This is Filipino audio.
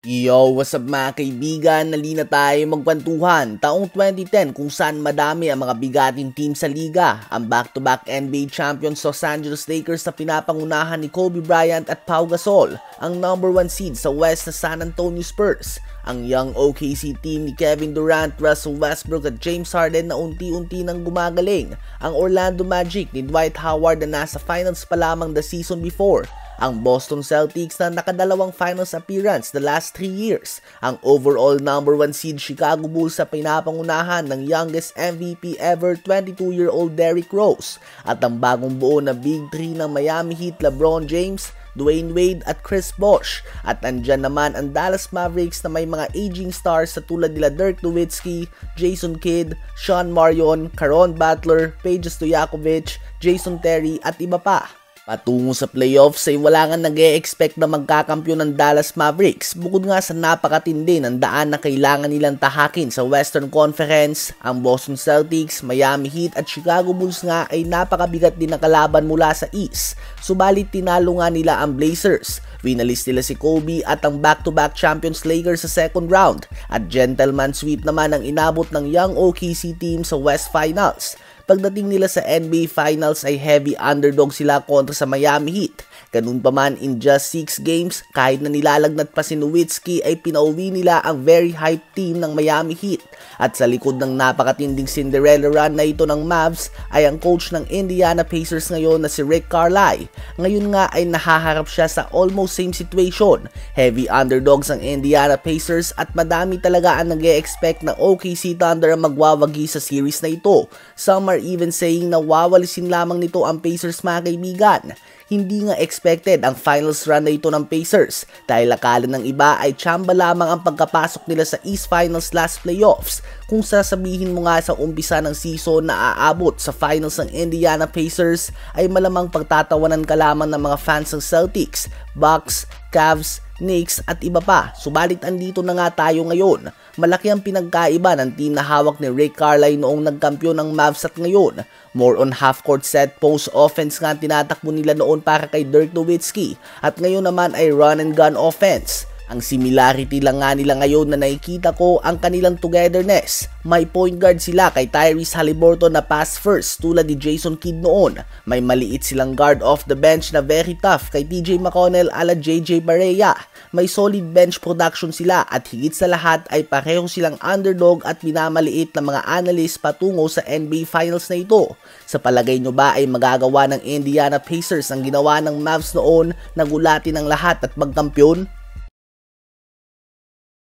Yo, what's up mga kaibigan? Nalina tayo magkwentuhan. Taong 2010 kung saan madami ang mga bigating team sa liga. Ang back-to-back NBA champions Los Angeles Lakers na pinapangunahan ni Kobe Bryant at Pau Gasol. Ang number 1 seed sa West na San Antonio Spurs. Ang young OKC team ni Kevin Durant, Russell Westbrook at James Harden na unti-unti nang gumagaling. Ang Orlando Magic ni Dwight Howard na nasa finals pa lamang the season before. Ang Boston Celtics na nakadalawang finals appearance the last 3 years. Ang overall number 1 seed Chicago Bulls sa pinapangunahan ng youngest MVP ever 22-year-old Derrick Rose. At ang bagong buo na Big 3 ng Miami Heat LeBron James, Dwayne Wade at Chris Bosh. At andyan naman ang Dallas Mavericks na may mga aging stars sa tulad nila Dirk Nowitzki, Jason Kidd, Sean Marion, Caron Butler, Peja Stojakovic, Jason Terry at iba pa. Patungo sa playoffs ay wala nga nag-e-expect na magkakampyon ng Dallas Mavericks bukod nga sa napakatindi ng daan na kailangan nilang tahakin sa Western Conference. Ang Boston Celtics, Miami Heat at Chicago Bulls nga ay napakabigat din na kalaban mula sa East. Subalit tinalo nga nila ang Blazers. Winalis nila si Kobe at ang back-to-back champions Lakers sa second round at gentleman sweep naman ang inabot ng young OKC team sa West Finals. Pagdating nila sa NBA Finals ay heavy underdog sila kontra sa Miami Heat. Ganun pa man, in just 6 games, kahit na nilalagnat pa si Nowitzki ay pinauwi nila ang very hype team ng Miami Heat. At sa likod ng napakatinding Cinderella run na ito ng Mavs ay ang coach ng Indiana Pacers ngayon na si Rick Carlisle. Ngayon nga ay nahaharap siya sa almost same situation. Heavy underdogs ang Indiana Pacers at madami talaga ang nag-e-expect na OKC Thunder ang magwawagi sa series na ito. Some are even saying na wawalisin lamang nito ang Pacers mga kaibigan. Hindi nga expected ang finals run na ito ng Pacers dahil akala ng iba ay tsamba lamang ang pagkapasok nila sa East Finals last playoffs. Kung sasabihin mo nga sa umpisa ng season na aabot sa finals ng Indiana Pacers ay malamang pagtatawanan ka lamang ng mga fans ng Celtics, Bucks, Cavs, Knicks at iba pa. Subalit andito na nga tayo ngayon. Malaki ang pinagkaiba ng team na hawak ni Rick Carlisle noong nagkampiyon ng Mavs at ngayon. More on half-court set post offense nga tinatakbo nila noon para kay Dirk Nowitzki at ngayon naman ay run and gun offense. Ang similarity lang nga nila ngayon na nakikita ko ang kanilang togetherness. May point guard sila kay Tyrese Haliburton na pass first tulad ni Jason Kidd noon. May maliit silang guard off the bench na very tough kay TJ McConnell ala JJ Barea. May solid bench production sila at higit sa lahat ay pareho silang underdog at minamaliit ng mga analyst patungo sa NBA Finals na ito. Sa palagay nyo ba ay magagawa ng Indiana Pacers ang ginawa ng Mavs noon na gulatin ang lahat at magkampiyon?